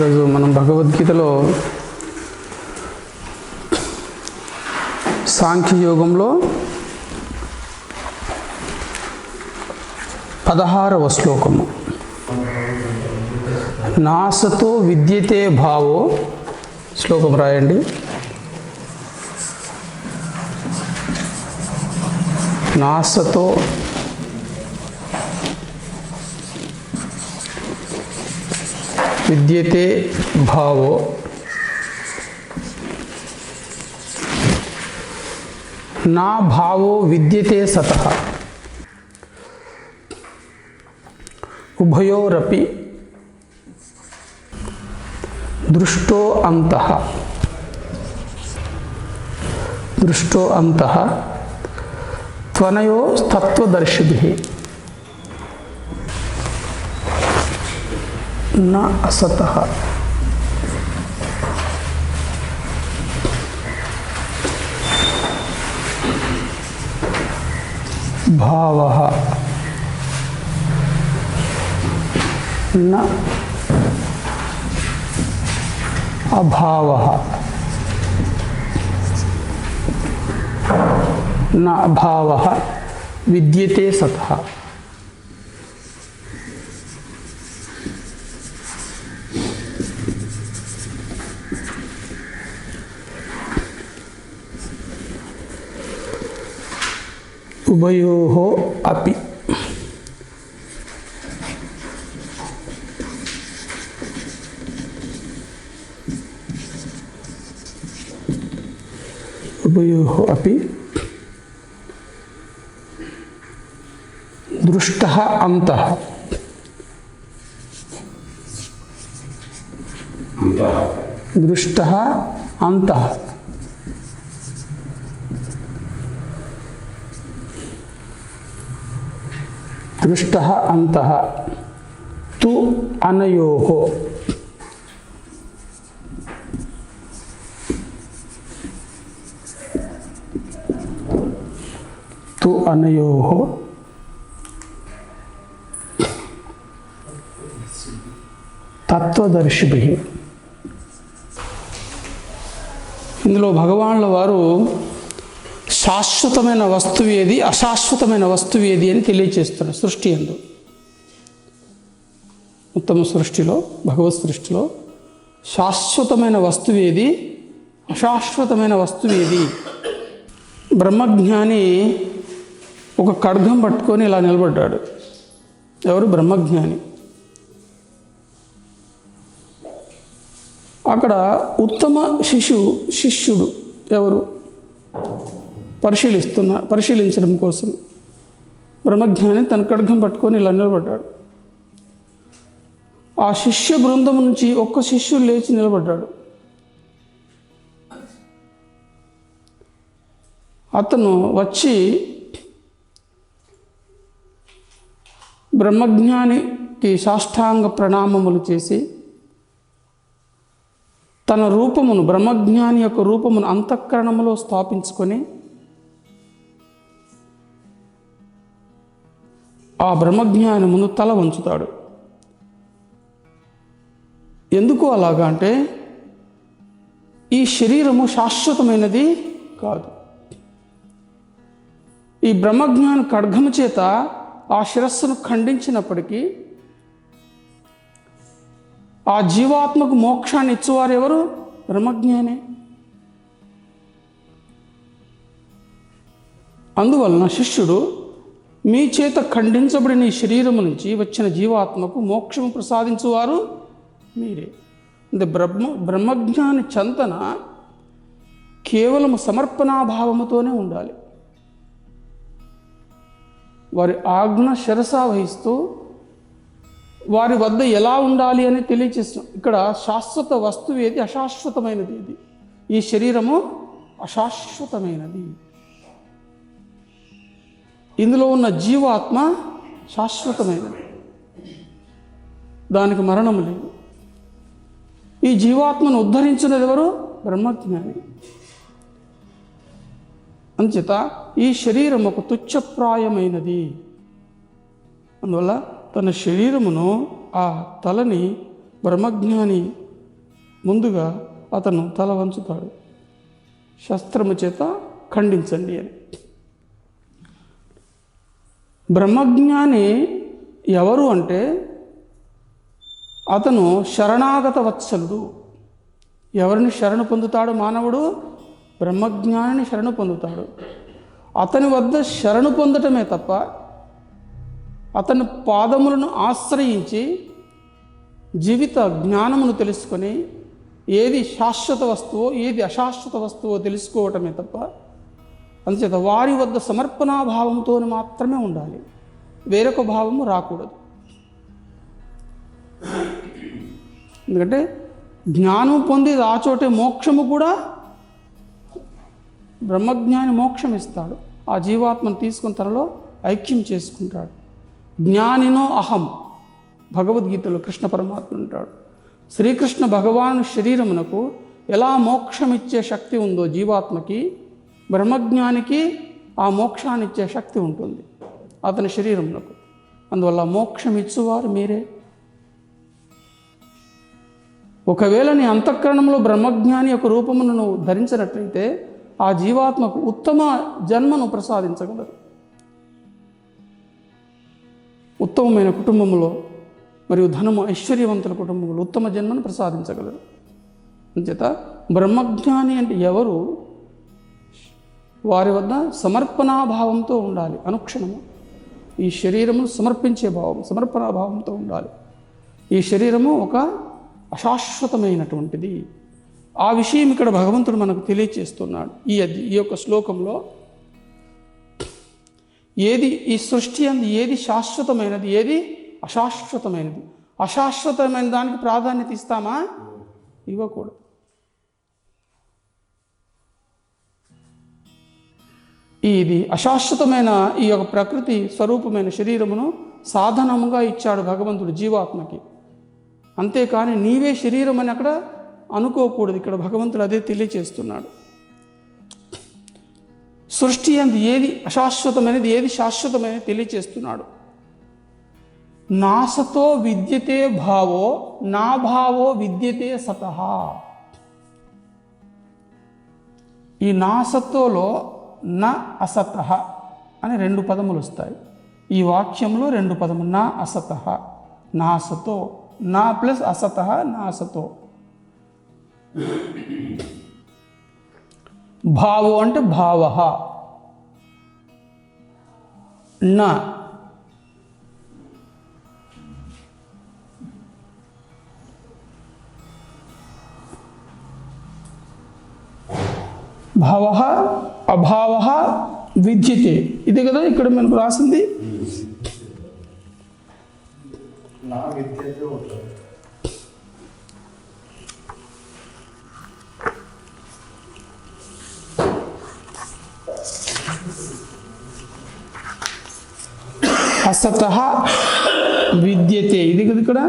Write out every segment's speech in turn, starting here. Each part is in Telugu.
ఈరోజు మనం భగవద్గీతలో సాంఖ్యయోగంలో 16వ శ్లోకము. నాసతో విద్యతే భావో. శ్లోకం రాయండి. నాసతో విద్యతే భావో నా భావో విద్యతే సతః ఉభయోరపి దృష్టో అంతః త్వనయో తత్వదర్శిభిః न असतः भावः न अभावः न अभावः विद्यते सतः. उभयोः अपि दृष्टः अन्तः दृष्टः अन्तः दृष्टः अन्तः तु अनयोः తత్వదర్శిభిః. ఇందులో భగవానుల వారు శాశ్వతమైన వస్తువు ఏది, అశాశ్వతమైన వస్తువు ఏది అని తెలియచేస్తున్నారు. సృష్టి యందు, ఉత్తమ సృష్టిలో, భగవత్ సృష్టిలో శాశ్వతమైన వస్తువు ఏది, అశాశ్వతమైన వస్తువు ఏది. బ్రహ్మజ్ఞాని ఒక ఖడ్గం పట్టుకొని ఇలా నిలబడ్డాడు. ఎవరు? బ్రహ్మజ్ఞాని. అక్కడ ఉత్తమ శిష్యుడు ఎవరు? పరిశీలించడం కోసం బ్రహ్మజ్ఞాని తన ఖడ్గం పట్టుకొని ఇలా నిలబడ్డాడు. ఆ శిష్య బృందం నుంచి ఒక్క శిష్యుడు లేచి నిలబడ్డాడు. అతను వచ్చి బ్రహ్మజ్ఞానికి సాష్టాంగ ప్రణామములు చేసి తన రూపమును, బ్రహ్మజ్ఞాని యొక్క రూపమును అంతఃకరణములో స్థాపించుకొని ఆ బ్రహ్మజ్ఞాని ముందు తల వంచుతాడు. ఎందుకు అలాగా అంటే ఈ శరీరము శాశ్వతమైనది కాదు. ఈ బ్రహ్మజ్ఞాని ఖడ్గము చేత ఆ శిరస్సును ఖండించినప్పటికీ ఆ జీవాత్మకు మోక్షాన్ని ఇచ్చేవారు ఎవరు? బ్రహ్మజ్ఞానే. అందువలన శిష్యుడు, మీ చేత ఖండించబడిన ఈ శరీరము నుంచి వచ్చిన జీవాత్మకు మోక్షము ప్రసాదించువారు మీరే. అంటే బ్రహ్మజ్ఞాని చంతన కేవలం సమర్పణాభావముతోనే ఉండాలి. వారి ఆజ్ఞ శిరసా వహిస్తూ వారి వద్ద ఎలా ఉండాలి అని తెలియచేస్తున్నాం. ఇక్కడ శాశ్వత వస్తువు ఏది, అశాశ్వతమైనది ఏది. ఈ శరీరము అశాశ్వతమైనది. ఇందులో ఉన్న జీవాత్మ శాశ్వతమైనది, దానికి మరణం లేదు. ఈ జీవాత్మను ఉద్ధరించినది ఎవరు? బ్రహ్మజ్ఞాని. అంచేత ఈ శరీరం ఒక తుచ్చప్రాయమైనది. అందువల్ల తన శరీరమును, ఆ తలని బ్రహ్మజ్ఞాని ముందుగా అతను తల వంచుతాడు, శస్త్రము చేత ఖండించండి అని. బ్రహ్మజ్ఞాని ఎవరు అంటే అతను శరణాగత వత్సలుడు. ఎవరిని శరణు పొందుతాడు మానవుడు? బ్రహ్మజ్ఞానిని శరణు పొందుతాడు. అతని వద్ద శరణు పొందటమే తప్ప అతని పాదములను ఆశ్రయించి జీవిత జ్ఞానమును తెలుసుకొని ఏది శాశ్వత వస్తువో ఏది అశాశ్వత వస్తువో తెలుసుకోవటమే తప్ప, అందుచేత వారి వద్ద సమర్పణాభావంతో మాత్రమే ఉండాలి, వేరొక భావము రాకూడదు. ఎందుకంటే జ్ఞానం పొందేది ఆ చోటే, మోక్షము కూడా బ్రహ్మజ్ఞాని మోక్షం ఇస్తాడు. ఆ జీవాత్మను తీసుకుని తనలో ఐక్యం చేసుకుంటాడు. జ్ఞానినో అహం, భగవద్గీతలో కృష్ణ పరమాత్మ ఉంటాడు. శ్రీకృష్ణ భగవాను శరీరమునకు ఎలా మోక్షం ఇచ్చే శక్తి ఉందో జీవాత్మకి, బ్రహ్మజ్ఞానికి ఆ మోక్షాన్ని ఇచ్చే శక్తి ఉంటుంది అతని శరీరమునకు. అందువల్ల మోక్షం ఇచ్చువారు మీరే. ఒకవేళ నీ అంతఃకరణంలో బ్రహ్మజ్ఞాని యొక్క రూపమును నువ్వు ధరించినట్లయితే ఆ జీవాత్మకు ఉత్తమ జన్మను ప్రసాదించగలరు. ఉత్తమమైన కుటుంబంలో మరియు ధనము ఐశ్వర్యవంతుల కుటుంబంలో ఉత్తమ జన్మను ప్రసాదించగలరు. అంచేత బ్రహ్మజ్ఞాని అంటే ఎవరు? వారి వద్ద సమర్పణాభావంతో ఉండాలి. అనుక్షణము ఈ శరీరమును సమర్పించే భావం, సమర్పణాభావంతో ఉండాలి. ఈ శరీరము ఒక అశాశ్వతమైనటువంటిది. ఆ విషయం ఇక్కడ భగవంతుడు మనకు తెలియచేస్తున్నాడు. ఈ యొక్క శ్లోకంలో ఏది ఈ సృష్టి అందు ఏది శాశ్వతమైనది, ఏది అశాశ్వతమైనది. అశాశ్వతమైన దానికి ప్రాధాన్యత ఇస్తామా? ఇవ్వకూడదు. ఇది అశాశ్వతమైన ఈ యొక్క ప్రకృతి స్వరూపమైన శరీరమును సాధనముగా ఇచ్చాడు భగవంతుడు జీవాత్మకి. అంతేకాని నీవే శరీరం అని అక్కడ అనుకోకూడదు. ఇక్కడ భగవంతుడు అదే తెలియచేస్తున్నాడు. సృష్టి అందు ఏది అశాశ్వతమైనది, ఏది శాశ్వతమైనది తెలియచేస్తున్నాడు. నాసతో విద్యతే భావో నా భావో విద్యతే సతః. ఈ నాసతోలో నా అసతః అని రెండు పదములు వస్తాయి. ఈ వాక్యంలో రెండు పదములు, నా అసతః, నాసతో, నా ప్లస్ అసతః, నాసతో. భావో అంటే భావ, నా భావ అభావ విద్యతే. ఇదే కదా ఇక్కడ మనకు రాసింది. అసతః విద్యతే, ఇది కదా ఇక్కడ.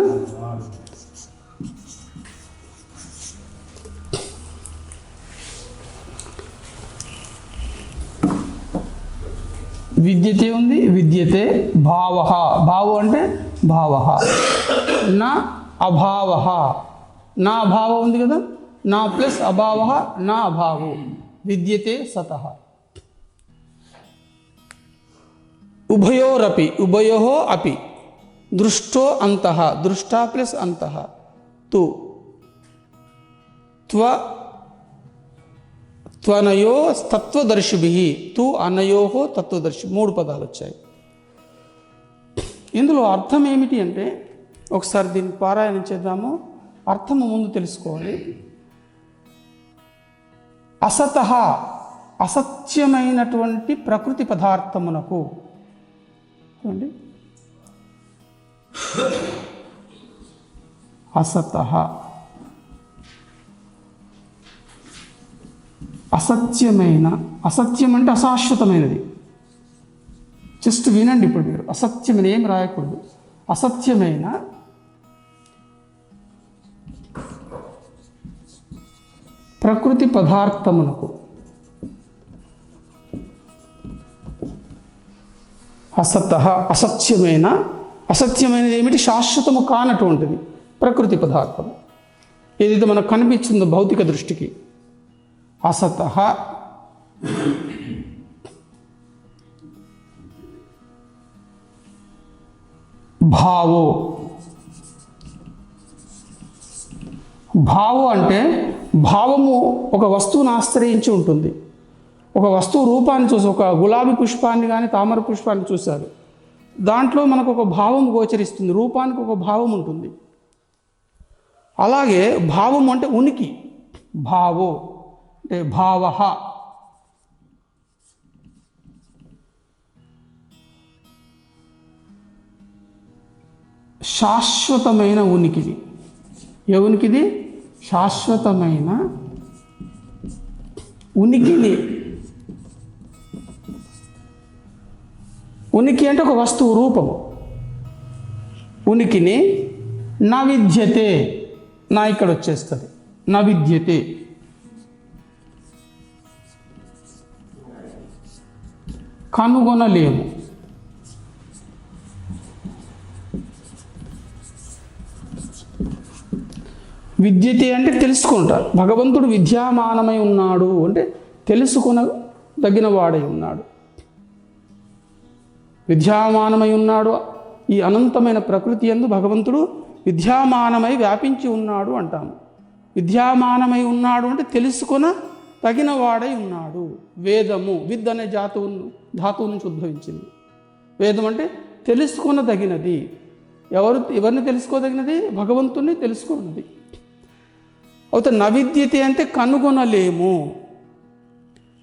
విద్యతే ఉంది, విద్యతే. భావ, భావం అంటే భావ, నా అభావ, నా అభావం ఉంది కదా, నా ప్లస్ అభావ, నా అభావం, విద్యతే సతః. ఉభయోరపి, ఉభయోః అపి, దృష్టో అంతః, దృష్టా ప్లస్ అంతః, తు త్వనయో తత్వదర్శిభిః, తు అనయోః తత్వదర్శి. మూడు పదాలు వచ్చాయి. ఇందులో అర్థం ఏమిటి అంటే, ఒకసారి దీన్ని పారాయణం చేద్దాము. అర్థము ముందు తెలుసుకోవాలి. అసతః, అసత్యమైనటువంటి ప్రకృతి పదార్థమునకు అండి, అసతః అసత్యమైన, అసత్యం అంటే అశాశ్వతమైనది. జస్ట్ వినండి ఇప్పుడు మీరు, అసత్యమైన ఏం రాయకూడదు. అసత్యమైన ప్రకృతి పదార్థమునకు, అసతః అసత్యమైన, అసత్యమైనది ఏమిటి? శాశ్వతము కానటువంటిది ప్రకృతి పదార్థం. ఏదైతే మనకు కనిపించిందో భౌతిక దృష్టికి. అసతః భావో. భావో అంటే భావము ఒక వస్తువును ఆశ్రయించి ఉంటుంది. ఒక వస్తువు రూపాన్ని చూసి, ఒక గులాబీ పుష్పాన్ని కానీ తామర పుష్పాన్ని చూశారు, దాంట్లో మనకు ఒక భావం గోచరిస్తుంది, రూపానికి ఒక భావం ఉంటుంది. అలాగే భావం అంటే ఉనికి. భావో అంటే భావః. శాశ్వతమైన ఉనికిది. ఏ ఉనికిది? శాశ్వతమైన ఉనికిని. ఉనికి అంటే ఒక వస్తువు రూపము. ఉనికిని న విద్యతే, నా ఇక్కడ వచ్చేస్తుంది, న విద్యతే. కనుగొనలేము. విద్యతే అంటే తెలుసుకుంటారు. భగవంతుడు విద్యామానమై ఉన్నాడు అంటే తెలుసుకొనదగిన వాడై ఉన్నాడు. విద్యామానమై ఉన్నాడు. ఈ అనంతమైన ప్రకృతి యందు భగవంతుడు విద్యామానమై వ్యాపించి ఉన్నాడు అంటాము. విద్యామానమై ఉన్నాడు అంటే తెలుసుకొన తగిన వాడై ఉన్నాడు. వేదము, విద్ అనే ధాతువు నుంచి ఉద్భవించింది. వేదం అంటే తెలుసుకొనదగినది. ఎవరిని తెలుసుకోదగినది? భగవంతుణ్ణి తెలుసుకున్నది. అయితే నవిద్యతే అంటే కనుగొనలేము.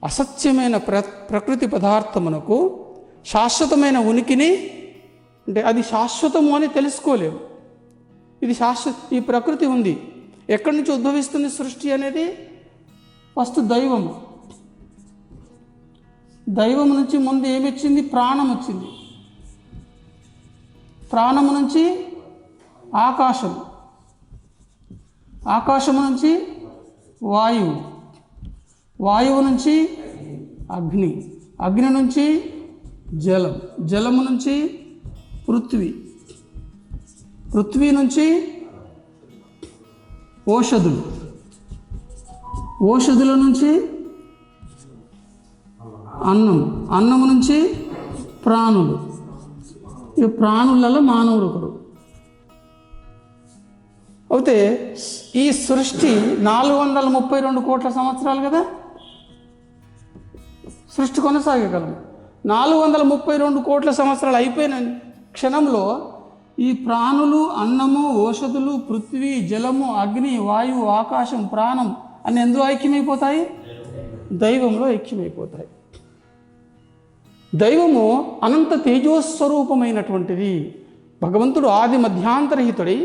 అసత్యమైన ప్రకృతి పదార్థమునకు శాశ్వతమైన ఉనికిని, అంటే అది శాశ్వతము అని తెలుసుకోలేము. ఇది ఈ ప్రకృతి ఉంది. ఎక్కడి నుంచి ఉద్భవిస్తుంది సృష్టి అనేది? ఫస్ట్ దైవము. దైవం నుంచి ముందు ఏమి వచ్చింది? ప్రాణం వచ్చింది. ప్రాణము నుంచి ఆకాశము, ఆకాశము నుంచి వాయువు, వాయువు నుంచి అగ్ని, అగ్ని నుంచి జలం, జలము నుంచి పృథ్వీ, పృథ్వీ నుంచి ఓషధులు, ఓషధుల నుంచి అన్నం, అన్నము నుంచి ప్రాణులు. ఈ ప్రాణులలో మానవుడు ఒకడు. అయితే ఈ సృష్టి 432 కోట్ల సంవత్సరాలు కదా సృష్టి కొనసాగగలము. 432 కోట్ల సంవత్సరాలు అయిపోయిన క్షణంలో ఈ ప్రాణులు, అన్నము, ఓషధులు, పృథ్వీ, జలము, అగ్ని, వాయువు, ఆకాశం, ప్రాణం అన్ని ఎందులో ఐక్యమైపోతాయి? దైవంలో ఐక్యమైపోతాయి. దైవము అనంత తేజోస్వరూపమైనటువంటిది. భగవంతుడు ఆది మధ్యాంతరహితుడై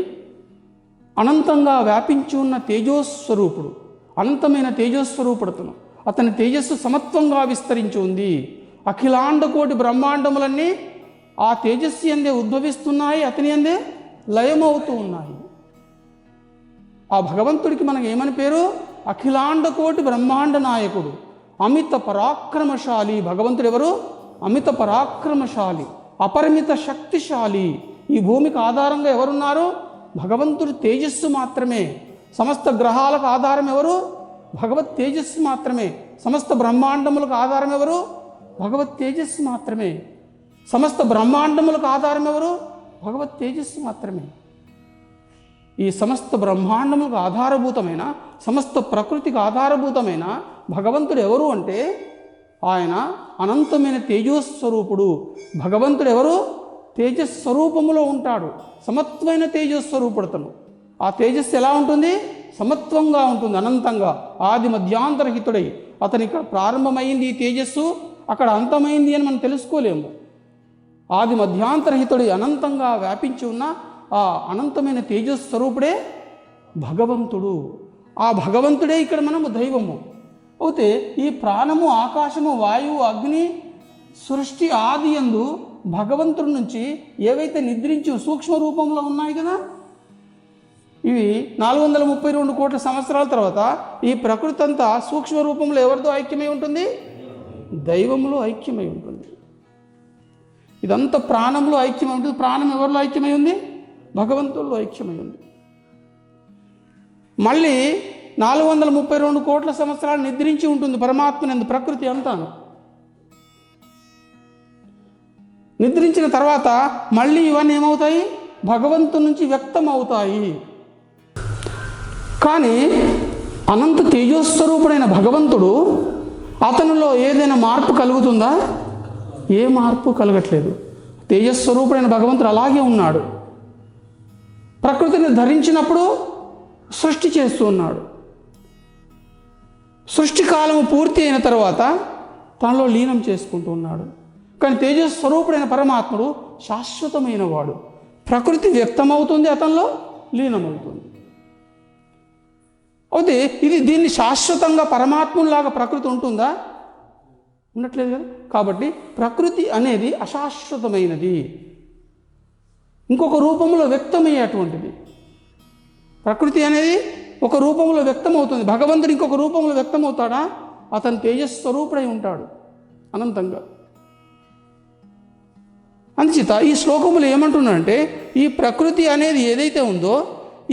అనంతంగా వ్యాపించి ఉన్న తేజోస్వరూపుడు, అనంతమైన తేజోస్వరూపుడుతను. అతని తేజస్సు సమత్వంగా విస్తరించి ఉంది. అఖిలాండ కోటి బ్రహ్మాండములన్నీ ఆ తేజస్సు యందే ఉద్భవిస్తున్నాయి, అతని యందే లయమవుతూ ఉన్నాయి. ఆ భగవంతుడికి మనకు ఏమని పేరు? అఖిలాండ కోటి బ్రహ్మాండ నాయకుడు, అమిత పరాక్రమశాలి. భగవంతుడు ఎవరు? అమిత పరాక్రమశాలి, అపరిమిత శక్తిశాలి. ఈ భూమికి ఆధారంగా ఎవరున్నారు? భగవంతుడు తేజస్సు మాత్రమే. సమస్త గ్రహాలకు ఆధారం ఎవరు? భగవత్ తేజస్సు మాత్రమే. సమస్త బ్రహ్మాండములకు ఆధారం ఎవరు? భగవత్ తేజస్సు మాత్రమే. సమస్త బ్రహ్మాండములకు ఆధారం ఎవరు? భగవత్ తేజస్సు మాత్రమే. ఈ సమస్త బ్రహ్మాండములకు ఆధారభూతమైన, సమస్త ప్రకృతికి ఆధారభూతమైన భగవంతుడు ఎవరు అంటే ఆయన అనంతమైన తేజస్వరూపుడు. భగవంతుడు ఎవరు? తేజస్వరూపములో ఉంటాడు. సమత్వమైన తేజస్వరూపుడతను. ఆ తేజస్సు ఎలా ఉంటుంది? సమత్వంగా ఉంటుంది, అనంతంగా, ఆది మధ్యాంతరహితుడై. అతని ఇక్కడ ప్రారంభమైంది ఈ తేజస్సు, అక్కడ అంతమైంది అని మనం తెలుసుకోలేము. ఆది మధ్యాంతరహితుడై అనంతంగా వ్యాపించి ఉన్న ఆ అనంతమైన తేజస్వరూపుడే భగవంతుడు. ఆ భగవంతుడే ఇక్కడ మనము దైవము. అయితే ఈ ప్రాణము, ఆకాశము, వాయువు, అగ్ని సృష్టి ఆది యందు భగవంతుడి నుంచి ఏవైతే నిద్రించి సూక్ష్మ రూపంలో ఉన్నాయి కదా, ఇవి 432 కోట్ల సంవత్సరాల తర్వాత ఈ ప్రకృతి అంతా సూక్ష్మ రూపంలో ఎవరితో ఐక్యమై ఉంటుంది? దైవంలో ఐక్యమై ఉంటుంది. ఇదంతా ప్రాణంలో ఐక్యమై ఉంటుంది. ప్రాణం ఎవరిలో ఐక్యమై ఉంది? భగవంతుల్లో ఐక్యమై ఉంది. మళ్ళీ 432 కోట్ల సంవత్సరాలు నిద్రించి ఉంటుంది పరమాత్మనందు ప్రకృతి అంతాను. నిద్రించిన తర్వాత మళ్ళీ ఇవన్నీ ఏమవుతాయి? భగవంతుని నుంచి వ్యక్తం అవుతాయి. కానీ అనంత తేజస్వరూపుడైన భగవంతుడు, అతనిలో ఏదైనా మార్పు కలుగుతుందా? ఏ మార్పు కలగట్లేదు. తేజస్వరూపుడైన భగవంతుడు అలాగే ఉన్నాడు. ప్రకృతిని ధరించినప్పుడు సృష్టి చేస్తూ ఉన్నాడు. సృష్టి కాలము పూర్తి అయిన తర్వాత తనలో లీనం చేసుకుంటూ ఉన్నాడు. కానీ తేజస్వరూపుడైన పరమాత్ముడు శాశ్వతమైన వాడు. ప్రకృతి వ్యక్తమవుతుంది, అతనిలో లీనమవుతుంది. అయితే దీన్ని శాశ్వతంగా పరమాత్ములాగా ప్రకృతి ఉంటుందా? ఉండట్లేదు కదా. కాబట్టి ప్రకృతి అనేది అశాశ్వతమైనది, ఇంకొక రూపంలో వ్యక్తమయ్యేటువంటిది. ప్రకృతి అనేది ఒక రూపంలో వ్యక్తమవుతుంది. భగవంతుడు ఇంకొక రూపంలో వ్యక్తమవుతాడా? అతను తేజస్వరూపుడై ఉంటాడు అనంతంగా. అందుచేత ఈ శ్లోకములు ఏమంటున్నాడంటే, ఈ ప్రకృతి అనేది ఏదైతే ఉందో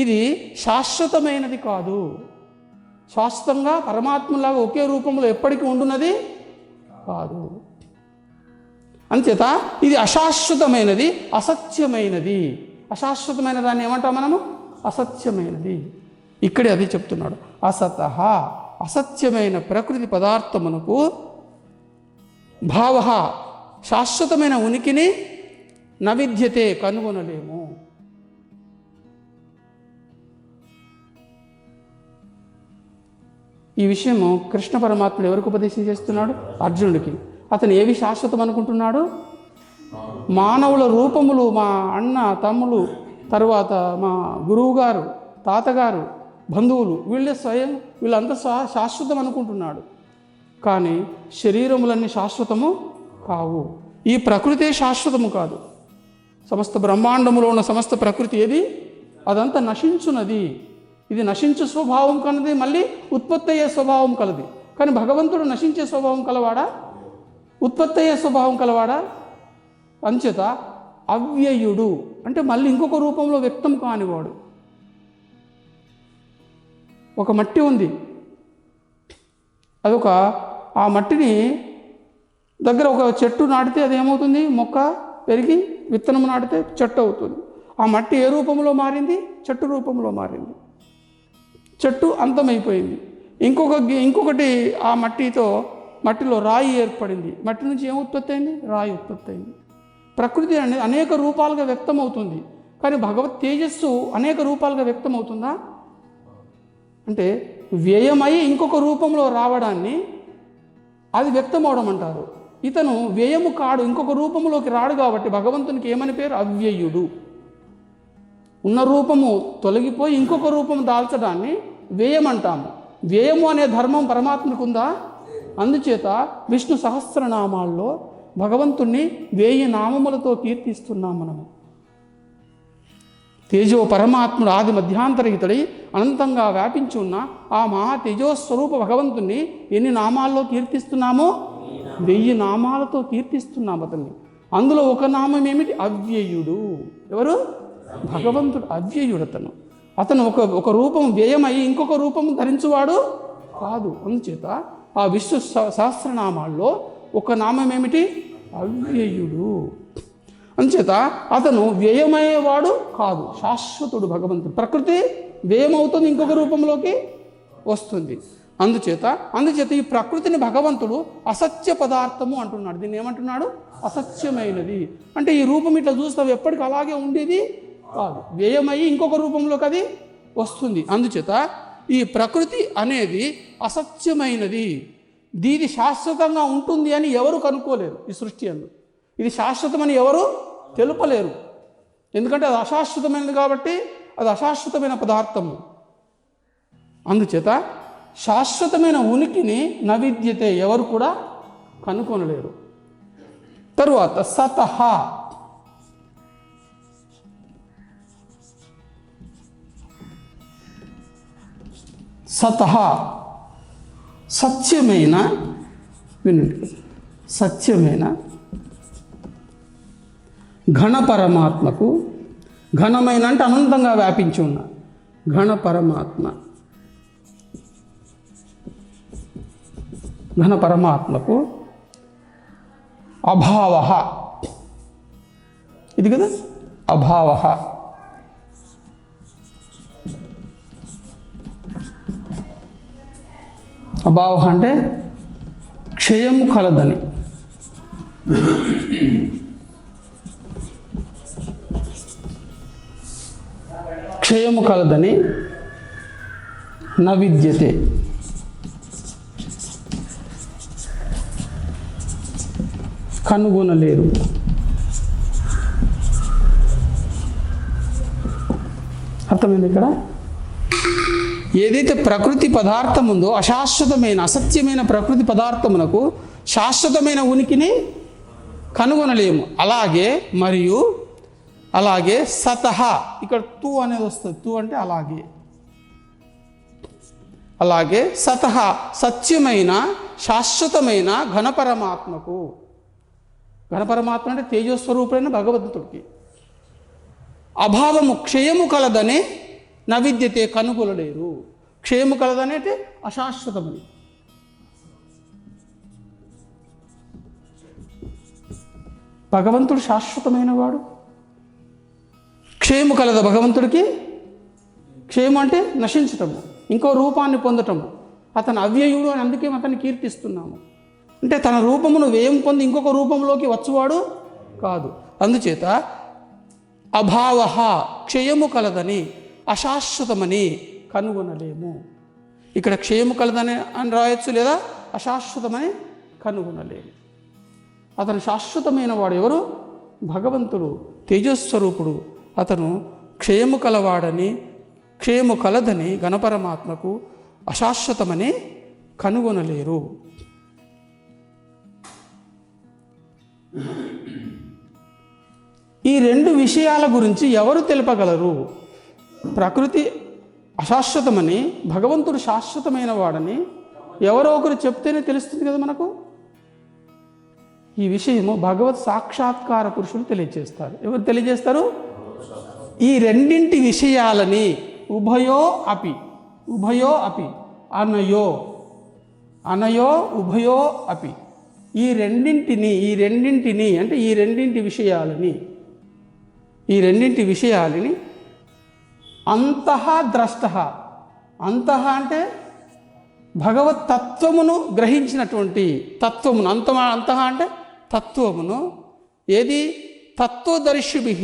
ఇది శాశ్వతమైనది కాదు. శాశ్వతంగా పరమాత్మలాగా ఒకే రూపంలో ఎప్పటికీ ఉండున్నది కాదు. అందుచేత ఇది అశాశ్వతమైనది, అసత్యమైనది. అశాశ్వతమైన దాన్ని ఏమంటాం మనము? అసత్యమైనది. ఇక్కడే అది చెప్తున్నాడు. అసతః, అసత్యమైన ప్రకృతి పదార్థమునకు భావ, శాశ్వతమైన ఉనికిని నవిద్యతే, కనుగొనలేము. ఈ విషయము కృష్ణ పరమాత్ముడు ఎవరికి ఉపదేశం చేస్తున్నాడు? అర్జునుడికి. అతను ఏవి శాశ్వతం అనుకుంటున్నాడు? మానవుల రూపములు, మా అన్న తమ్ములు, తరువాత మా గురువుగారు, తాతగారు, బంధువులు, వీళ్ళంతా శాశ్వతం అనుకుంటున్నాడు. కానీ శరీరములన్నీ శాశ్వతము కావు. ఈ ప్రకృతే శాశ్వతము కాదు. సమస్త బ్రహ్మాండములో ఉన్న సమస్త ప్రకృతి ఏది? అదంతా నశించున్నది. ఇది నశించు స్వభావం కలది, మళ్ళీ ఉత్పత్తి అయ్యే స్వభావం కలది. కానీ భగవంతుడు నశించే స్వభావం కలవాడా? ఉత్పత్తి అయ్యే స్వభావం కలవాడా? అంచేత అవ్యయుడు అంటే మళ్ళీ ఇంకొక రూపంలో వ్యక్తం కానివాడు. ఒక మట్టి ఉంది, అదొక ఆ మట్టిని దగ్గర ఒక చెట్టు నాటితే అది ఏమవుతుంది? మొక్క పెరిగి విత్తనం నాటితే చెట్టు అవుతుంది. ఆ మట్టి ఏ రూపంలో మారింది? చెట్టు రూపంలో మారింది. చెట్టు అంతమైపోయింది. ఇంకొకటి ఆ మట్టిలో రాయి ఏర్పడింది. మట్టి నుంచి ఏం ఉత్పత్తి అయింది? రాయి ఉత్పత్తి అయింది. ప్రకృతి అనేది అనేక రూపాలుగా వ్యక్తమవుతుంది. కానీ భగవత్ తేజస్సు అనేక రూపాలుగా వ్యక్తమవుతుందా? అంటే వ్యయమై ఇంకొక రూపంలో రావడాన్ని అది వ్యక్తమవడం అంటారు. ఇతను వ్యయము కాడు, ఇంకొక రూపంలోకి రాడు. కాబట్టి భగవంతునికి ఏమని పేరు? అవ్యయుడు. ఉన్న రూపము తొలగిపోయి ఇంకొక రూపం దాల్చడాన్ని వ్యయం అంటాము. వ్యయము అనే ధర్మం పరమాత్మకు ఉందా? అందుచేత విష్ణు సహస్రనామాల్లో భగవంతుణ్ణి 1000 నామములతో కీర్తిస్తున్నాం మనము. తేజో పరమాత్ముడు ఆది మధ్యాంతరహితుడై అనంతంగా వ్యాపించి ఉన్న ఆ మహా తేజోస్వరూప భగవంతుణ్ణి ఎన్ని నామాల్లో కీర్తిస్తున్నామో? 1000 నామాలతో కీర్తిస్తున్నాం అతన్ని. అందులో ఒక నామం ఏమిటి? అవ్యయుడు. ఎవరు? భగవంతుడు అవ్యయుడు. అతను ఒక రూపం వ్యయమై ఇంకొక రూపం ధరించువాడు కాదు. అందుచేత ఆ విష్ణు సహస్రనామాల్లో ఒక నామం ఏమిటి? అవ్యయుడు. అందుచేత అతను వ్యయమయ్యేవాడు కాదు, శాశ్వతుడు భగవంతుడు. ప్రకృతి వ్యయమవుతుంది, ఇంకొక రూపంలోకి వస్తుంది. అందుచేత ఈ ప్రకృతిని భగవంతుడు అసత్య పదార్థము అంటున్నాడు. దీన్ని ఏమంటున్నాడు? అసత్యమైనది. అంటే ఈ రూపం ఇట్లా చూస్తావు ఎప్పటికీ అలాగే ఉండేది కాదు, వ్యయమయ్యి ఇంకొక రూపంలోకి అది వస్తుంది. అందుచేత ఈ ప్రకృతి అనేది అసత్యమైనది. దీది శాశ్వతంగా ఉంటుంది అని ఎవరు కనుక్కోలేరు ఈ సృష్టి అందు. ఇది శాశ్వతమని ఎవరు తెలుపలేరు. ఎందుకంటే అది అశాశ్వతమైనది కాబట్టి అది అశాశ్వతమైన పదార్థము. అందుచేత శాశ్వతమైన ఉనికిని నవిద్యతే, ఎవరు కూడా కనుక్కొనలేరు. తరువాత సతః, సతః సత్యమైన, వినండి, సత్యమైన ఘన పరమాత్మకు, ఘనమైన అంటే అనంతంగా వ్యాపించి ఉన్న ఘన పరమాత్మ ఘన పరమాత్మకు అభావ, ఇది కదా అభావ. అభావ అంటే క్షయము కలదని. క్షయము కలదని న విద్యతే, కనుగొనలేరు. అర్థమైంది? ఇక్కడ ఏదైతే ప్రకృతి పదార్థం ఉందో అశాశ్వతమైన అసత్యమైన ప్రకృతి పదార్థమునకు శాశ్వతమైన ఉనికిని కనుగొనలేము. అలాగే మరియు అలాగే సతహ, ఇక్కడ తూ అనేది వస్తుంది. తూ అంటే అలాగే. అలాగే సతహ సత్యమైన శాశ్వతమైన ఘనపరమాత్మకు, ఘనపరమాత్మ అంటే తేజస్వరూపుడైన భగవంతుడికి అభావము క్షయము కలదని నవిద్యతే, కనుగొనలేరు. క్షయము కలదని అంటే అశాశ్వతమని. భగవంతుడు శాశ్వతమైన వాడు. క్షయము కలద భగవంతుడికి. క్షయము అంటే నశించటము, ఇంకో రూపాన్ని పొందటము. అతను అవ్యయుడు అని అందుకే అతన్ని కీర్తిస్తున్నాము. అంటే తన రూపమును వ్యయం పొంది ఇంకొక రూపంలోకి వచ్చువాడు కాదు. అందుచేత అభావ క్షయము కలదని అశాశ్వతమని కనుగొనలేము. ఇక్కడ క్షయము కలదని అని రాయొచ్చు, లేదా అశాశ్వతమని కనుగొనలేము. అతను శాశ్వతమైన వాడు ఎవరు? భగవంతుడు, తేజస్వరూపుడు. అతను క్షయము కలవాడని, క్షయము కలదని ఘనపరమాత్మకు అశాశ్వతమని కనుగొనలేరు. ఈ రెండు విషయాల గురించి ఎవరు తెలుపగలరు? ప్రకృతి అశాశ్వతమని, భగవంతుడు శాశ్వతమైన వాడని ఎవరో ఒకరు చెప్తేనే తెలుస్తుంది కదా మనకు. ఈ విషయము భగవత్ సాక్షాత్కార పురుషులు తెలియజేస్తారు. ఎవరు తెలియజేస్తారు? ఈ రెండింటి విషయాలని ఉభయో అపి, ఉభయో అపి, అనయో అనయో ఉభయో అపి, ఈ రెండింటిని అంటే ఈ రెండింటి విషయాలని అంతః ద్రష్ట, అంతః అంటే భగవత్ తత్వమును గ్రహించినటువంటి తత్వమును, అంతః అంటే తత్వమును, ఏది తత్వదర్శిభి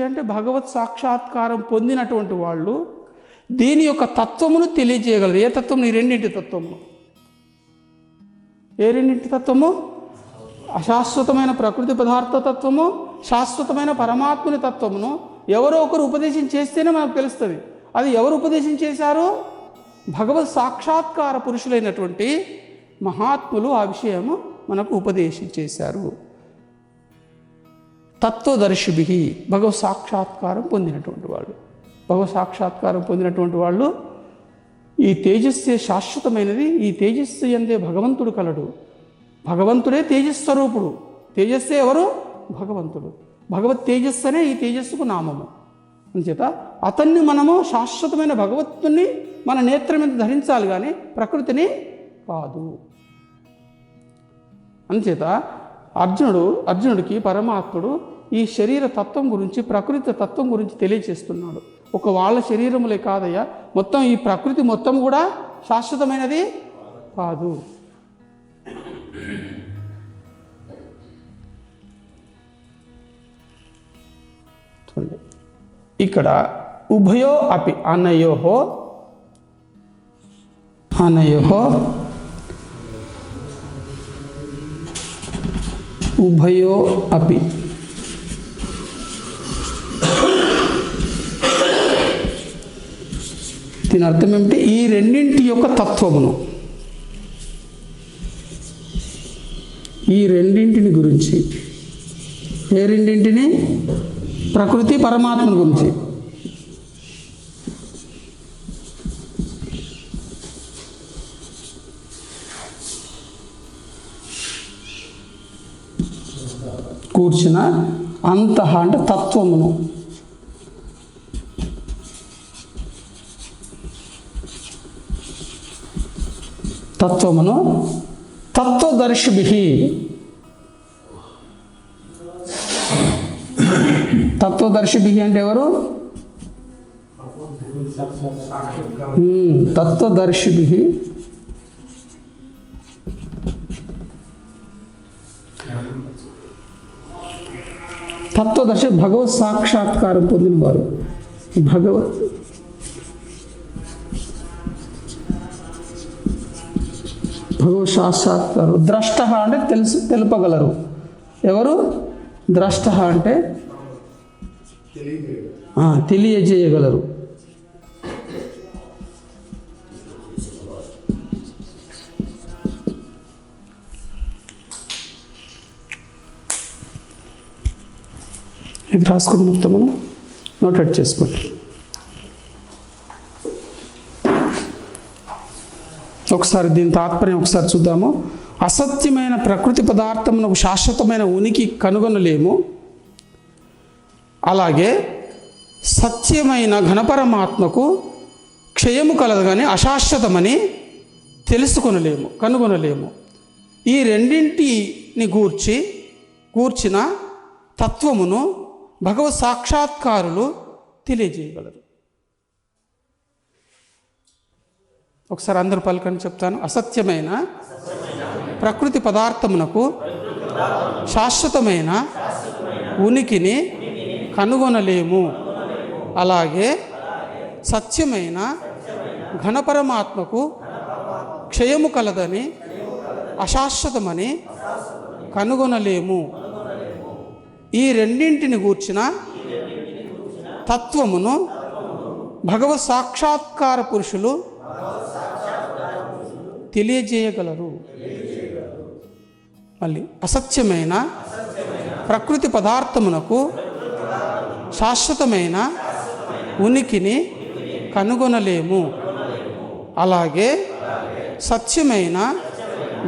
అంటే భగవత్ సాక్షాత్కారం పొందినటువంటి వాళ్ళు దీని యొక్క తత్వమును తెలియజేయగలరు. ఏ తత్వము? ఈ రెండింటి తత్వము. ఏ రెండింటి తత్వము? అశాశ్వతమైన ప్రకృతి పదార్థ తత్వము, శాశ్వతమైన పరమాత్ముని తత్వమును ఎవరో ఒకరు ఉపదేశం చేస్తేనే మనకు తెలుస్తుంది. అది ఎవరు ఉపదేశం చేశారో? భగవత్ సాక్షాత్కార పురుషులైనటువంటి మహాత్ములు ఆ విషయము మనకు ఉపదేశం చేశారు. తత్వదర్శిభి, భగవత్ సాక్షాత్కారం పొందినటువంటి వాళ్ళు. భగవత్ సాక్షాత్కారం పొందినటువంటి వాళ్ళు ఈ తేజస్సే శాశ్వతమైనది, ఈ తేజస్సు యందే భగవంతుడు కలడు. భగవంతుడే తేజస్వరూపుడు. తేజస్సే ఎవరు? భగవంతుడు. భగవత్ తేజస్సు అనే ఈ తేజస్సుకు నామము. అందుచేత అతన్ని మనము శాశ్వతమైన భగవంతుని మన నేత్రం మీద ధరించాలి, కానీ ప్రకృతిని కాదు. అందుచేత అర్జునుడికి పరమాత్ముడు ఈ శరీర తత్వం గురించి, ప్రకృతి తత్వం గురించి తెలియచేస్తున్నాడు. ఒక వాళ్ళ శరీరములే కాదయ్యా, మొత్తం ఈ ప్రకృతి మొత్తం కూడా శాశ్వతమైనది కాదు. ఇక్కడ ఉభయో అపి, అనయోహో ఉభయో అపి, దీని అర్థం ఏమిటి? ఈ రెండింటి యొక్క తత్వమును, ఈ రెండింటిని గురించి. ఏ రెండింటిని? ప్రకృతి పరమాత్మ గురించి. కూర్చున్న అంతః అంటే తత్వమును, తత్వమును తత్వదర్శిభిః. తత్వదర్శిభిః అంటే ఎవరు? తత్వదర్శిభిః తత్వదర్శి భగవత్ సాక్షాత్కారం పొందినవారు. భగవత్ సాక్షాత్కారం. ద్రష్ట అంటే తెలుపగలరు. ఎవరు? ద్రష్ట అంటే తెలియజేయగలరు. ఇది రాసుకుని మొత్తం మనం నోటెడ్ చేసుకోండి. ఒకసారి దీని తాత్పర్యం ఒకసారి చూద్దాము. అసత్యమైన ప్రకృతి పదార్థమునకు శాశ్వతమైన ఉనికి కనుగొనలేము. అలాగే సత్యమైన ఘనపరమాత్మకు క్షయము కలదు కానీ అశాశ్వతమని కనుగొనలేము. ఈ రెండింటిని గూర్చిన తత్వమును భగవత్ సాక్షాత్కారులు తెలియజేయగలరు. ఒకసారి అందరూ పలకని చెప్తాను. అసత్యమైన ప్రకృతి పదార్థమునకు శాశ్వతమైన ఉనికిని కనుగొనలేము. అలాగే సత్యమైన ఘనపరమాత్మకు క్షయము కలదని అశాశ్వతమని కనుగొనలేము. ఈ రెండింటిని గూర్చిన తత్వమును భగవత్ సాక్షాత్కార పురుషులు తెలియజేయగలరు. మళ్ళీ అసత్యమైన ప్రకృతి పదార్థమునకు శాశ్వతమైన ఉనికిని కనుగొనలేము. అలాగే సత్యమైన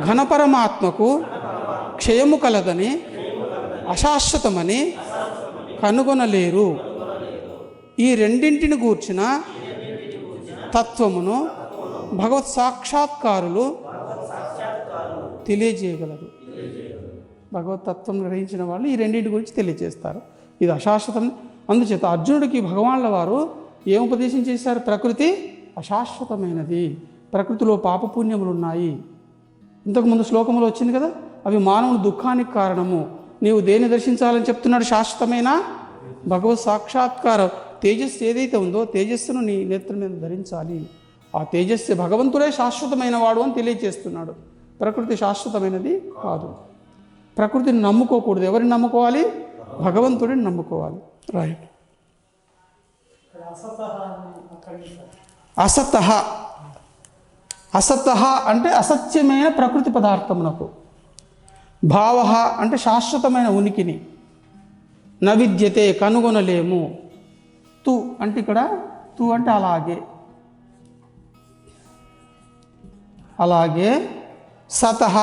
ఘనపరమాత్మకు క్షయము కలదని అశాశ్వతమని కనుగొనలేరు. ఈ రెండింటిని గూర్చిన తత్వమును భగవత్ సాక్షాత్కారులు తెలియజేయగలరు. భగవత్ తత్వం గ్రహించిన వాళ్ళు ఈ రెండింటి గురించి తెలియజేస్తారు. ఇది అశాశ్వతం. అందుచేత అర్జునుడికి భగవాన్ల వారు ఏం ఉపదేశం చేశారు? ప్రకృతి అశాశ్వతమైనది, ప్రకృతిలో పాపపుణ్యములు ఉన్నాయి. ఇంతకుముందు శ్లోకంలో వచ్చింది కదా, అవి మానవుని దుఃఖానికి కారణము. నీవు దేన్ని దర్శించాలని చెప్తున్నాడు? శాశ్వతమైన భగవత్ సాక్షాత్కార తేజస్సు ఏదైతే ఉందో తేజస్సును నీ నేత్రం మీద ధరించాలి. ఆ తేజస్సు భగవంతుడే శాశ్వతమైన వాడు అని తెలియజేస్తున్నాడు. ప్రకృతి శాశ్వతమైనది కాదు. ప్రకృతిని నమ్ముకోకూడదు. ఎవరిని నమ్ముకోవాలి? భగవంతుడిని నమ్ముకోవాలి. రైట్. అసత అంటే అసత్యమైన ప్రకృతి పదార్థమునకు, భావ అంటే శాశ్వతమైన ఉనికిని, నవిద్యతే కనుగొనలేము, తు అంటే ఇక్కడ తు అంటే అలాగే సతః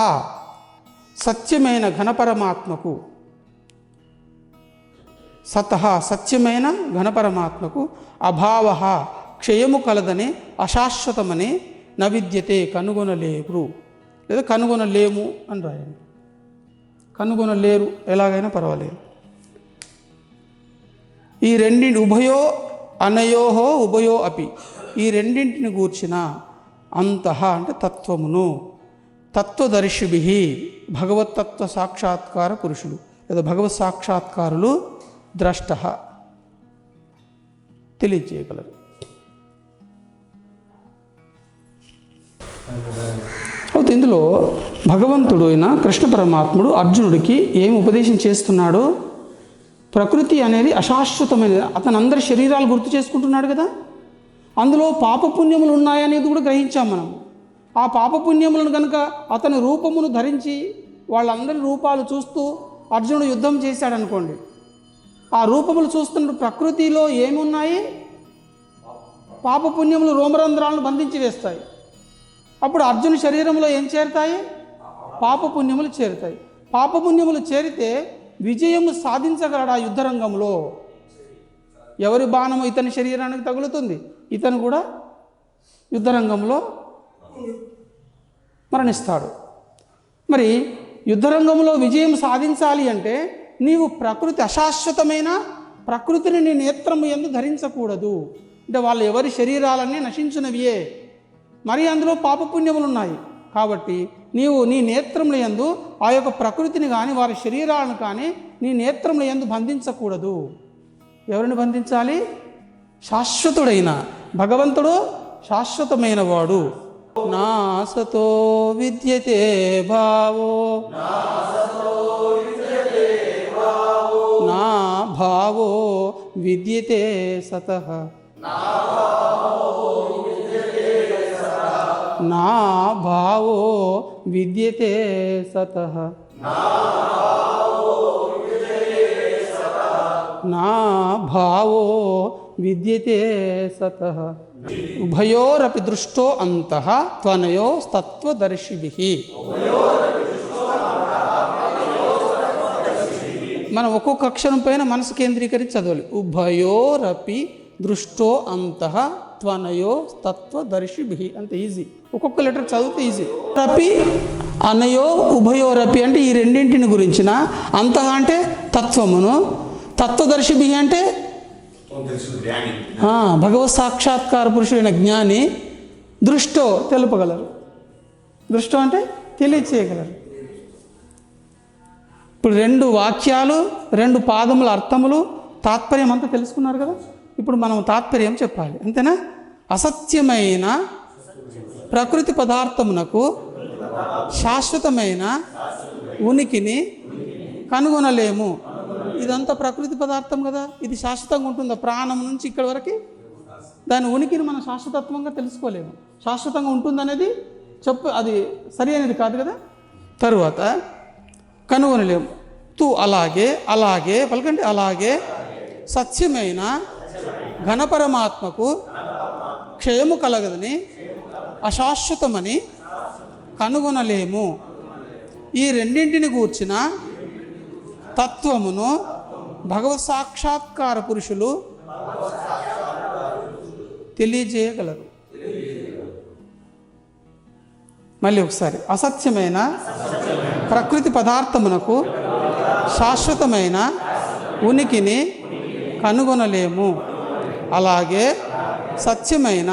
సత్యమైన ఘనపరమాత్మకు, సత్యమైన ఘనపరమాత్మకు అభావ క్షయము కలదని అశాశ్వతమని నవిద్యతే కనుగొనలేరు, లేదా కనుగొనలేము అని రాయండి. కనుగొనలేరు ఎలాగైనా పర్వాలేదు. ఈ రెండింటి ఉభయో అనయోహో ఉభయో అపి, ఈ రెండింటిని గూర్చిన అంతః అంటే తత్వమును తత్వదర్శిభిః భగవత్తత్వ సాక్షాత్కార పురుషులు లేదా భగవత్ సాక్షాత్కారులు ద్రష్ట తెలియజేయగలరు. అయితే ఇందులో భగవంతుడు అయిన కృష్ణ పరమాత్ముడు అర్జునుడికి ఏం ఉపదేశం చేస్తున్నాడు? ప్రకృతి అనేది అశాశ్వతమైనది. అతను అందరి శరీరాలు గుర్తు చేసుకుంటున్నాడు కదా, అందులో పాపపుణ్యములు ఉన్నాయనేది కూడా గ్రహించాం మనం. ఆ పాపపుణ్యములను కనుక అతని రూపమును ధరించి వాళ్ళందరి రూపాలు చూస్తూ అర్జునుడు యుద్ధం చేశాడనుకోండి, ఆ రూపములు చూస్తున్న ప్రకృతిలో ఏమున్నాయి? పాపపుణ్యములు రోమరంధ్రాలను బంధించి వేస్తాయి. అప్పుడు అర్జును శరీరంలో ఏం చేరుతాయి? పాపపుణ్యములు చేరుతాయి. పాపపుణ్యములు చేరితే విజయము సాధించగలడు ఆ యుద్ధరంగంలో. ఎవరి బాణము ఇతని శరీరానికి తగులుతుంది, ఇతను కూడా యుద్ధరంగంలో మరణిస్తాడు. మరి యుద్ధరంగంలో విజయం సాధించాలి అంటే నీవు ప్రకృతి అశాశ్వతమైన ప్రకృతిని నీ నేత్రము యందు ధరించకూడదు. అంటే వాళ్ళు ఎవరి శరీరాలన్నీ నశించినవియే, మరి అందులో పాపపుణ్యములు ఉన్నాయి. కాబట్టి నీవు నీ నేత్రముల యందు ఆ యొక్క ప్రకృతిని కానీ వారి శరీరాలను కానీ నీ నేత్రముల యందు బంధించకూడదు. ఎవరిని బంధించాలి? శాశ్వతుడైన భగవంతుడు శాశ్వతమైన వాడు. నాసతో విద్యతే భావో నా భావో విద్యతే సతః నా భావో విద్యతే సతః నా భావో విద్యతే సతః ఉభయోరపి దృష్టో అంతః త్వనయో తత్వదర్శిభిః. మనం ఒక్కొక్క అక్షరం పైన మనసు కేంద్రీకరించి చదవాలి. ఉభయోరపి దృష్టో అంతః త్వనయో తత్వదర్శిభిః. అంత ఈజీ, ఒక్కొక్క లెటర్ చదివితే ఈజీ. రపి అనయో ఉభయోరపి అంటే ఈ రెండింటిని గురించిన, అంతః అంటే తత్వమును, తత్వదర్శిభిః అంటే భగవత్ సాక్షాత్కార పురుషుడైన జ్ఞాని. దృష్టో తెలుపగలరు, దృష్టో అంటే తెలియచేయగలరు. ఇప్పుడు 2 వాక్యాలు 2 పాదముల అర్థములు తాత్పర్యం అంతా తెలుసుకున్నారు కదా. ఇప్పుడు మనం తాత్పర్యం చెప్పాలి, అంతేనా? అసత్యమైన ప్రకృతి పదార్థమునకు శాశ్వతమైన ఉనికిని కనుగొనలేము. ఇదంతా ప్రకృతి పదార్థం కదా, ఇది శాశ్వతంగా ఉంటుందా? ప్రాణం నుంచి ఇక్కడి వరకు దాని ఉనికిని మనం శాశ్వతత్వంగా తెలుసుకోలేము. శాశ్వతంగా ఉంటుందనేది అది సరి అనేది కాదు కదా. తరువాత కనుగొనలేము. తు అలాగే, అలాగే పలకండి, అలాగే సత్యమైన ఘనపరమాత్మకు క్షయము కలగదని అశాశ్వతమని కనుగొనలేము. ఈ రెండింటిని గూర్చిన తత్వమును భగవత్ సాక్షాత్కార పురుషులు తెలియజేయగలరు. మళ్ళీ ఒకసారి, అసత్యమైన ప్రకృతి పదార్థమునకు శాశ్వతమైన ఉనికిని కనుగొనలేము. అలాగే సత్యమైన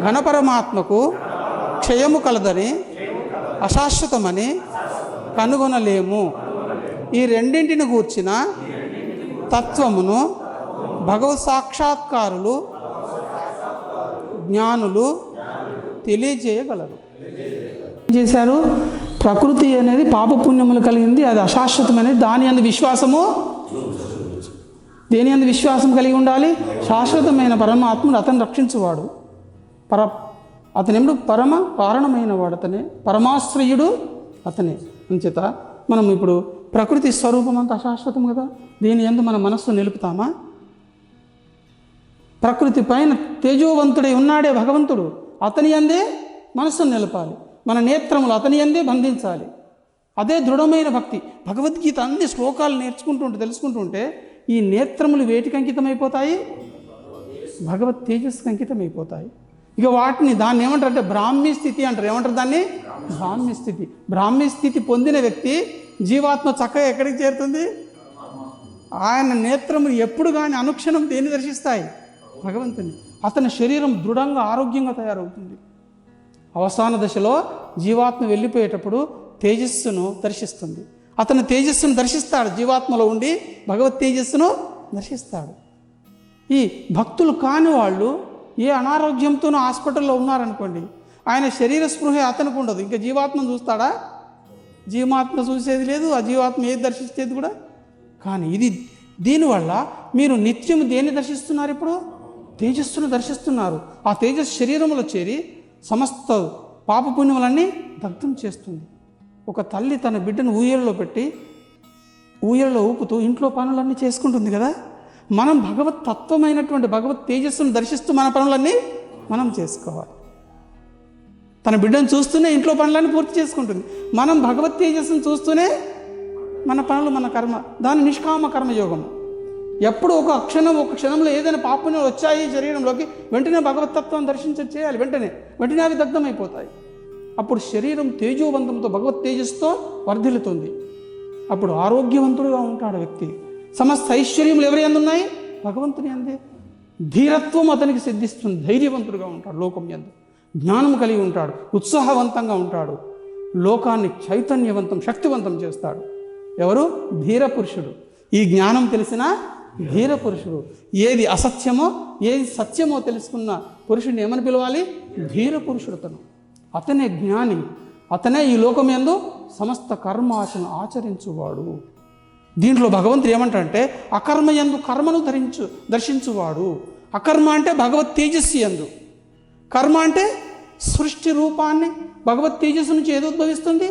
ఘనపరమాత్మకు క్షయము కలదని అశాశ్వతమని కనుగొనలేము. ఈ రెండింటిని గూర్చిన తత్వమును భగవత్ సాక్షాత్కారులు జ్ఞానులు తెలియజేయగలరు. ఏం చేశారు? ప్రకృతి అనేది పాపపుణ్యములు కలిగింది, అది అశాశ్వతమైనది. దాని అందు విశ్వాసము, దేని అందు విశ్వాసం కలిగి ఉండాలి? శాశ్వతమైన పరమాత్ముడు, అతను రక్షించువాడు. అతను ఎప్పుడు పరమ కారణమైన వాడు, అతనే పరమాశ్రయుడు, అతనే. అంచేత మనం ఇప్పుడు ప్రకృతి స్వరూపం అంతా అశాశ్వతం కదా, దీని యందు మన మనస్సు నిలుపుతామా? ప్రకృతి పైన తేజోవంతుడై ఉన్నాడే భగవంతుడు, అతని యందే మనస్సును నిలపాలి. మన నేత్రములు అతని యందే బంధించాలి. అదే దృఢమైన భక్తి. భగవద్గీత అన్ని శ్లోకాలు నేర్చుకుంటుంటే తెలుసుకుంటుంటే ఈ నేత్రములు వేటికి అంకితమైపోతాయి? భగవత్ తేజస్సుకి అంకితమైపోతాయి. ఇక దాన్ని ఏమంటారు అంటే బ్రాహ్మీ స్థితి అంటారు. ఏమంటారు దాన్ని? బ్రాహ్మీ స్థితి. బ్రాహ్మీ స్థితి పొందిన వ్యక్తి జీవాత్మ చక్కగా ఎక్కడికి చేరుతుంది? ఆయన నేత్రములు ఎప్పుడు కానీ అనుక్షణం దేన్ని దర్శిస్తాయి? భగవంతుని. అతని శరీరం దృఢంగా ఆరోగ్యంగా తయారవుతుంది. అవసాన దశలో జీవాత్మ వెళ్ళిపోయేటప్పుడు తేజస్సును దర్శిస్తుంది. అతను తేజస్సును దర్శిస్తాడు, జీవాత్మలో ఉండి భగవత్ తేజస్సును దర్శిస్తాడు. ఈ భక్తులు కాని వాళ్ళు ఏ అనారోగ్యంతోనూ హాస్పిటల్లో ఉన్నారనుకోండి, ఆయన శరీర స్పృహ అతనికి ఉండదు. ఇంకా జీవాత్మను చూస్తాడా? జీవాత్మ చూసేది లేదు, ఆ జీవాత్మ ఏది దర్శించేది కూడా. కానీ దీనివల్ల మీరు నిత్యం దేన్ని దర్శిస్తున్నారు? ఇప్పుడు తేజస్సును దర్శిస్తున్నారు. ఆ తేజస్సు శరీరంలో చేరి సమస్త పాపపుణ్యములన్నీ దగ్ధం చేస్తుంది. ఒక తల్లి తన బిడ్డను ఊయలలో పెట్టి ఊయలలో ఊపుతూ ఇంట్లో పనులన్నీ చేసుకుంటుంది కదా. మనం భగవత్ తత్వమైనటువంటి భగవత్ తేజస్సును దర్శిస్తూ మన పనులన్నీ మనం చేసుకోవాలి. తన బిడ్డను చూస్తూనే ఇంట్లో పనులన్నీ పూర్తి చేసుకుంటుంది. మనం భగవత్ తేజస్సును చూస్తూనే మన పనులు, మన కర్మ, దాని నిష్కామ కర్మయోగము. ఎప్పుడు ఒక క్షణంలో ఏదైనా పాపుణ్యాలు వచ్చాయి శరీరంలోకి, వెంటనే భగవతత్వాన్ని దర్శించి చేయాలి. వెంటనే అవి దగ్ధమైపోతాయి. అప్పుడు శరీరం తేజోవంతంతో భగవత్ తేజస్తో వర్ధిల్లుతుంది. అప్పుడు ఆరోగ్యవంతుడుగా ఉంటాడు వ్యక్తి. సమస్త ఐశ్వర్యములు ఎవరి యందు ఉన్నాయి? భగవంతుని అందే. ధీరత్వం అతనికి సిద్ధిస్తుంది. ధైర్యవంతుడుగా ఉంటాడు లోకం యందు. జ్ఞానం కలిగి ఉంటాడు, ఉత్సాహవంతంగా ఉంటాడు, లోకాన్ని చైతన్యవంతం శక్తివంతం చేస్తాడు. ఎవరు? ధీర పురుషుడు. ఈ జ్ఞానం తెలిసిన ధీర పురుషుడు. ఏది అసత్యమో ఏది సత్యమో తెలుసుకున్న పురుషుడిని ఏమని పిలవాలి? ధీర పురుషుడు. అతనే జ్ఞాని. అతనే ఈ లోకం యందు సమస్త కర్మాచరణ ఆచరించువాడు. దీంట్లో భగవంతుడు ఏమంటాడంటే అకర్మ యందు కర్మను దర్శించువాడు. అకర్మ అంటే భగవత్ తేజస్సు యందు, కర్మ అంటే సృష్టి రూపాన్ని. భగవత్ తేజస్సు నుంచి ఏది ఉద్భవిస్తుంది?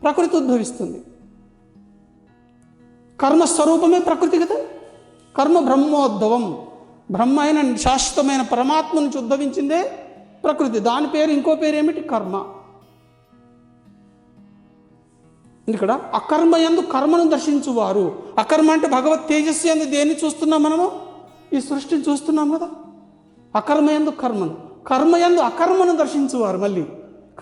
ప్రకృతి ఉద్భవిస్తుంది. కర్మస్వరూపమే ప్రకృతి కదా. కర్మ బ్రహ్మోద్భవం. బ్రహ్మ అయిన శాశ్వతమైన పరమాత్మ నుంచి ఉద్భవించిందే ప్రకృతి. దాని పేరు, ఇంకో పేరు ఏమిటి? కర్మ. ఇక్కడ అకర్మ యందు కర్మను దర్శించువారు. అకర్మ అంటే భగవత్ తేజస్సు యందు దేన్ని చూస్తున్నాం మనము? ఈ సృష్టిని చూస్తున్నాం కదా. అకర్మ యందు కర్మను, కర్మ యందు అకర్మను దర్శించువారు. మళ్ళీ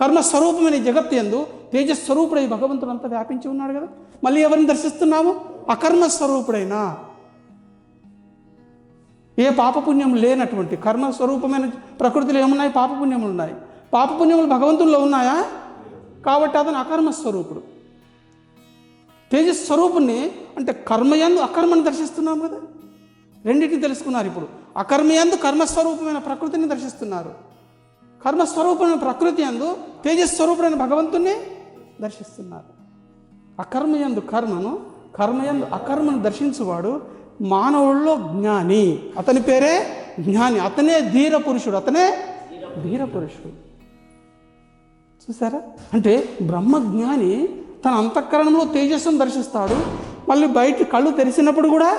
కర్మస్వరూపమైన జగత్తు యందు తేజస్వరూపుడై భగవంతుడు అంతా వ్యాపించి ఉన్నాడు కదా. మళ్ళీ ఎవరిని దర్శిస్తున్నాము? అకర్మస్వరూపుడైనా, ఏ పాపపుణ్యం లేనటువంటి కర్మస్వరూపమైన ప్రకృతిలో ఏమున్నాయి? పాపపుణ్యములు ఉన్నాయి. పాపపుణ్యములు భగవంతుల్లో ఉన్నాయా? కాబట్టి అతను అకర్మస్వరూపుడు. తేజస్వరూపుణ్ణి అంటే కర్మయందు అకర్మను దర్శిస్తున్నాం కదా. రెండింటిని తెలుసుకున్నారు. ఇప్పుడు అకర్మయందు కర్మస్వరూపమైన ప్రకృతిని దర్శిస్తున్నారు. కర్మస్వరూపమైన ప్రకృతి యందు తేజస్వరూపుడైన భగవంతుణ్ణి దర్శిస్తున్నారు. అకర్మయందు కర్మను, కర్మయందు అకర్మను దర్శించువాడు మానవుల్లో జ్ఞాని. అతని పేరే జ్ఞాని. అతనే ధీర పురుషుడు. అతనే ధీర పురుషుడు. చూసారా? అంటే బ్రహ్మజ్ఞాని తన అంతఃకరణంలో తేజస్సును దర్శిస్తాడు. మళ్ళీ బయట కళ్ళు తెరిచినప్పుడు కూడా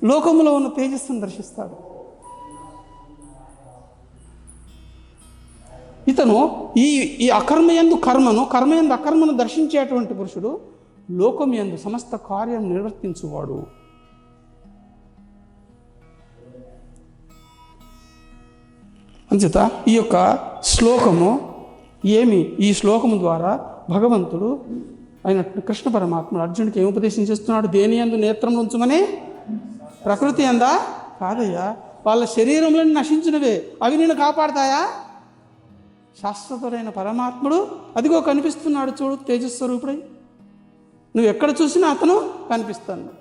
లోకంలో ఉన్న తేజస్సును దర్శిస్తాడు. ఇతను ఈ అకర్మయందు కర్మను, కర్మయందు అకర్మను దర్శించేటువంటి పురుషుడు లోకం యందు సమస్త కార్యం నిర్వర్తించువాడు. అంచేత ఈ యొక్క శ్లోకము ఈ శ్లోకము ద్వారా భగవంతుడు ఆయన కృష్ణ పరమాత్ముడు అర్జునుడికి ఏమి ఉపదేశం చేస్తున్నాడు? దేని యందు నేత్రం ఉంచమని? ప్రకృతి యందా? కాదయ్యా, వాళ్ళ శరీరంలో నశించినవే. అవి నేను కాపాడతాయా? శాశ్వతుడైన పరమాత్ముడు అదిగో కనిపిస్తున్నాడు చూడు, తేజస్వరూపుడై. నువ్వు ఎక్కడ చూసినా అతను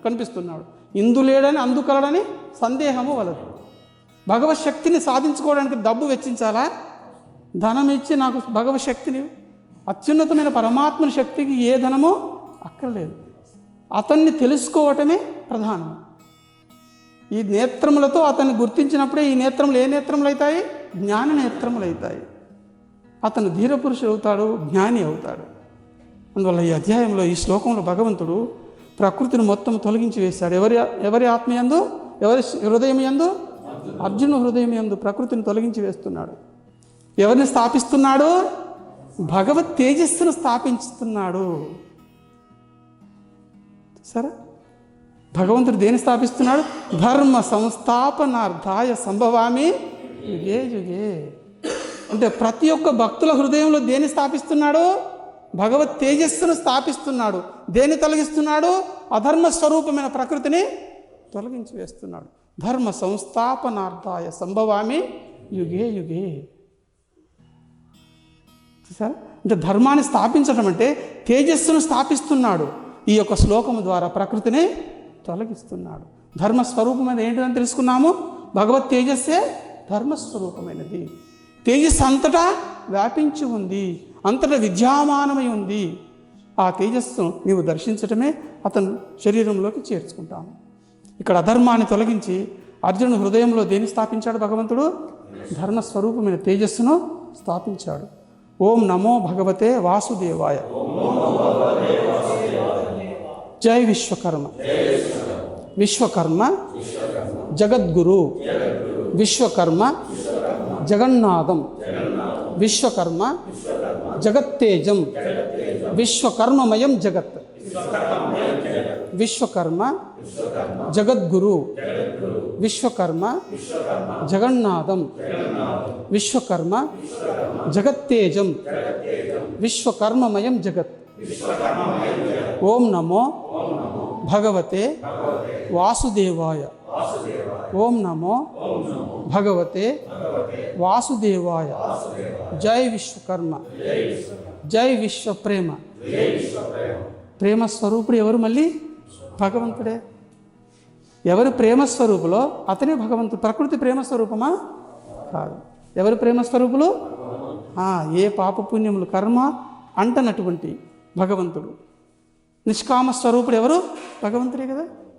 కనిపిస్తున్నాడు. ఇందు లేడని అందు కలడని సందేహము వలదు. భగవత్ శక్తిని సాధించుకోవడానికి డబ్బు వెచ్చించాలా? ధనం ఇచ్చి నాకు భగవత్ శక్తిని, అత్యున్నతమైన పరమాత్మని శక్తికి ఏ ధనమో అక్కర్లేదు. అతన్ని తెలుసుకోవటమే ప్రధానం. ఈ నేత్రములతో అతన్ని గుర్తించినప్పుడే ఈ నేత్రములు ఏ నేత్రములు అవుతాయి? జ్ఞాన నేత్రములు అవుతాయి. అతను ధీరపురుషుడు అవుతాడు, జ్ఞాని అవుతాడు. అందువల్ల ఈ అధ్యాయంలో, ఈ శ్లోకంలో భగవంతుడు ప్రకృతిని మొత్తం తొలగించి వేశాడు. ఎవరి ఆత్మయందు, ఎవరి హృదయం యందు? అర్జున హృదయం యందు ప్రకృతిని తొలగించి వేస్తున్నాడు. ఎవరిని స్థాపిస్తున్నాడు? భగవత్ తేజస్సును స్థాపించుతున్నాడు. సరే, భగవంతుడు దేని స్థాపిస్తున్నాడు? ధర్మ సంస్థాపనార్థాయ సంభవామి యుగే యుగే. అంటే ప్రతి ఒక్క భక్తుల హృదయంలో దేని స్థాపిస్తున్నాడు? భగవత్ తేజస్సును స్థాపిస్తున్నాడు. దేన్ని తొలగిస్తున్నాడు? అధర్మ స్వరూపమైన ప్రకృతిని తొలగించి వేస్తున్నాడు. ధర్మ సంస్థాపనార్థాయ సంభవామి యుగే యుగే. చూసారా? అంటే ధర్మాన్ని స్థాపించడం అంటే తేజస్సును స్థాపిస్తున్నాడు. ఈ యొక్క శ్లోకము ద్వారా ప్రకృతిని తొలగిస్తున్నాడు. ధర్మస్వరూపమైన ఏంటిదని తెలుసుకున్నాము. భగవత్ తేజస్సే ధర్మస్వరూపమైనది. తేజస్సు అంతటా వ్యాపించి ఉంది, అంతటా విద్యామానమై ఉంది. ఆ తేజస్సును నీవు దర్శించటమే అతను శరీరంలోకి చేర్చుకుంటాము. ఇక్కడ అధర్మాన్ని తొలగించి అర్జునుడు హృదయంలో దేన్ని స్థాపించాడు? భగవంతుడు ధర్మస్వరూపమైన తేజస్సును స్థాపించాడు. ఓం నమో భగవతే వాసుదేవాయ. జై విశ్వకర్మ. విశ్వకర్మ జగద్గురు, విశ్వకర్మ జగన్నాథం, విశ్వకర్మ జగత్తేజం, విశ్వకర్మమయం జగత్, విశ్వకర్మ జగద్గురు. విశ్వకర్మ జగన్నాథం విశ్వకర్మ జగత్తేజం విశ్వకర్మమయం జగత్. ఓం నమో భగవతే వాసుదేవాయ. ఓం నమో భగవతే వాసుదేవాయ. జై విశ్వకర్మ, జై విశ్వప్రేమ. ప్రేమ స్వరూపుడు ఎవరు? మళ్ళీ భగవంతుడే. ఎవరు ప్రేమస్వరూపులో అతనే భగవంతుడు. ప్రకృతి ప్రేమస్వరూపమా? కాదు. ఎవరు ప్రేమస్వరూపులు? ఏ పాపపుణ్యములు కర్మ అంటనటువంటి భగవంతుడు. నిష్కామ స్వరూపుడు ఎవరు? భగవంతుడే కదా.